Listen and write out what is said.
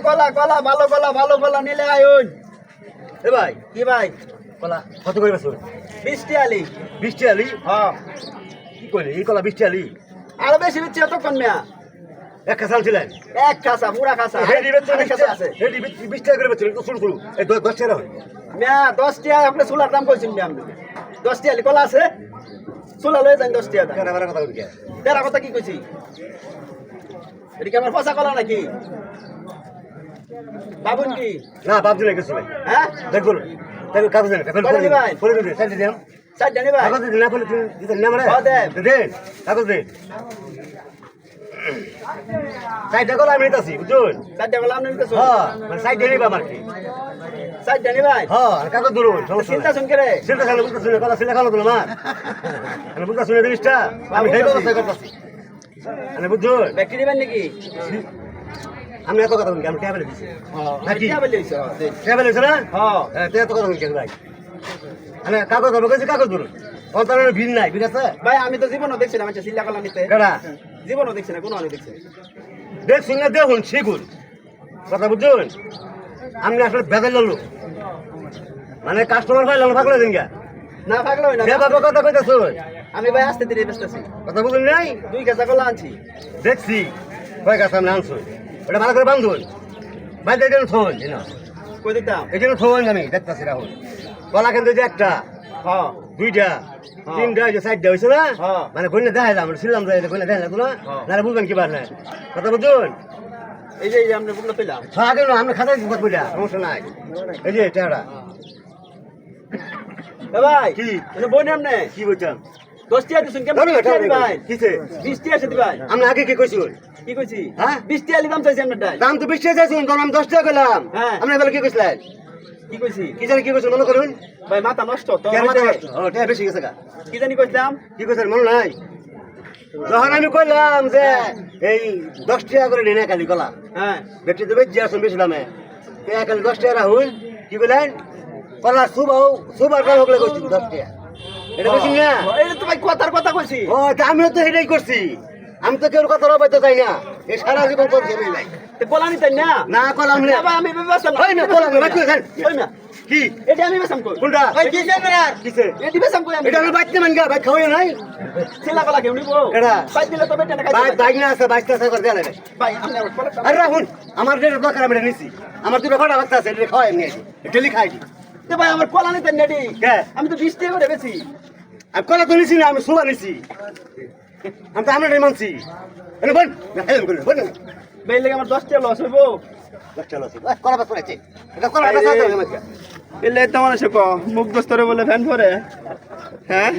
কলা কলা ভালো কলা নিলে আয়ুন। এ ভাই কি ভাই? কলা কত করে বেচো? 20 টিয়ালি। 20 টালি? হ্যাঁ। কি কইলে এই কলা 20 টালি? আরো বেশি বিচ্ছি তখন মিয়া। এক খাসাল ছিলেন? এক খাসা পুরা খাসা। রেডি বেচো আরেক খাসা আছে। রেডি 20 টাকা করে বেচো তো শুরু শুরু এই 10 টাকা হয় মিয়া 10 টিয়া আপনি চুলার দাম কইছেন মিয়া আপনি। 10 টিয়ালি কলা আছে? চুলা লয়ে যান 10 টিয়া দাম। কেন কথা কই কে তেরা কথা কি কইছি? এটা কি আমার পচা কলা নাকি? বাবুন কি? না বাপ দিলে কিছু ভাই হ্যাঁ? দেখো দেখো কাগজ দেন কাগজ করে দিবেন? করে দিন সাইড দিন সাইড জানি ভাই? কাগজ দিন না বলে দিন না মানে হ্যাঁ, দেন। দেন কাগজ দেন সাইড দেখো আমি নিতাছি বুঝুন সাইড কলা আপনি নিতেছো? হ্যাঁ মানে সাইড দেনি বা মারকি সাইড জানি ভাই? হ্যাঁ আর কাগজ ধরুন সমস্যা চিন্তা নাই শুন করে। চিন্তা খালি বুঝতে শুনে কথা শুনে খালো তো না আমি বুঝতে শুনে জিনিসটা আমি সেই ব্যবস্থা করতেছি মানে বুঝুন ব্যক্তি দিবেন নাকি? আমি এত কথা বলি আমি ট্যাবলে দিছি নাকি কি বলে দিছো? ট্যাবলে দিছ না হ্যাঁ। হ্যাঁ তুই এত কথা বলি কেন ভাই মানে কাগজ ধরো কাছে কাগজ ধরুন অন্তরের ভিড় নাই ঠিক আছে ভাই আমি তো জীবনও দেখছি না মানে চিল্লা কলা নিতে। কেডা জীবনও দেখছি না কোনো আলো দেখছি না। দেখুন না দেখুন শিখুন কথা বুঝুন আমি আসলে বেদাল লোক মানে কাস্টমার ভাই লাল ভাগলে দিন গা না পাগলা হই না। বেদাল কথা কইতাছ আমি ভাই আসতে দিরে ব্যস্তাছি। কথা বুঝুন নাই 2 কেজি কলা আনছি। দেখছি কয় কাছে আমি আনছো ওটা ভালো করে বান্ধুন ভাই দেখেন থোন না কই দিতাম? এই জন্য থোন আমি দেখতেছি রাহুল কলা কিন্তু যে একটা হ্যাঁ। দুইটা তিনটা যে সাইডটা হয়েছে না হ্যাঁ। মানে গইনা দেখা যায় আমরা ছিলাম যাই গইনা দেখা লাগতো না হ্যাঁ। না বুঝবেন কি বার না কথা বুঝুন এই যে আমরা বুকলা পেলাম। আগে না আমরা খাতায় দিতে বুঝা সমস্যা নাই এই যে টেড়া এ ভাই কি? এটা বই নাম নে। কি বলছেন 10 টিয়া দিছুন কেমন? 20 টিয়া দি ভাই। কিসে 20 টিয়া আছে দি ভাই। আমরা আগে কি কইছি কি কইছি? হ্যাঁ? 20 টিয়া দাম চাইছি আমরা ডাই। দাম তো বেশি চাইছেন তখন আমি 10 টাকা কইলাম হ্যাঁ। আপনি এবার কি কইছিলেন কি কইছি? কি জানি কি কইছেন মনে করুন ভাই মাথা নষ্ট তো। কেন মাথা নষ্ট? ও টাকা বেশি গেছে গা কি জানি কইতাম? কি কইছেন মনে নাই যখন আমি কইলাম যে এই 10 টাকা করে নিয়ে কালি কলা হ্যাঁ। বেটি দেবে যে আসুন বেশি দামে কালি 10 টাকা রাহুল কি বলেন কলা সুবার দাম হলে কইছি 10 টাকা এটা বেশি না এটা তো ভাই কথার কথা কইছি। ও তা আমিও তো এটাই করছি আমি তো কেউ কথা রবাইতে চাই না এই সারা জীবন করছি আমি নাই তে কলা নিতেন না? না কলাম না ভাই আমি বেসাম না। ওই না কলাম না রাখি দেন ওই না। কি এটা আমি বেসাম কই। কোনটা ভাই কি জানেন না? কিসে এটি বেসাম কই আমি। এটা আমি বাইতে মানগা ভাই খাওয়াই নাই ছিলা কলা কেউ নিবো? কেডা? ভাই দিলে তো বেটা না ভাই খাই। বাইক না আছে বাইকটা আছে করে দেন ভাই আপনি আমার কলা আরে রাহুল আমার যেটা দরকার আমি এটা নিছি আমার দুটো ফাটা বাচ্চা আছে এটা খাওয়াই নিয়ে ডেলি খাই দি তে ভাই আমার কলা নিতেন নেডি। কে? আমি তো 20 টাকা করে বেচি। আমি কলা তো নিছি না আমি সুবা নিছি আমি তো আমরা মানছি এনে বল হেলম করে বল ভাই লাগে আমার 10 টাকা লস হইবো। চলো কলা বাস পড়েছে এটা কলা বাস আছে আমাকে এলে তো মানুষ মুখ দস্তরে বলে ফ্যান পরে। হ্যাঁ?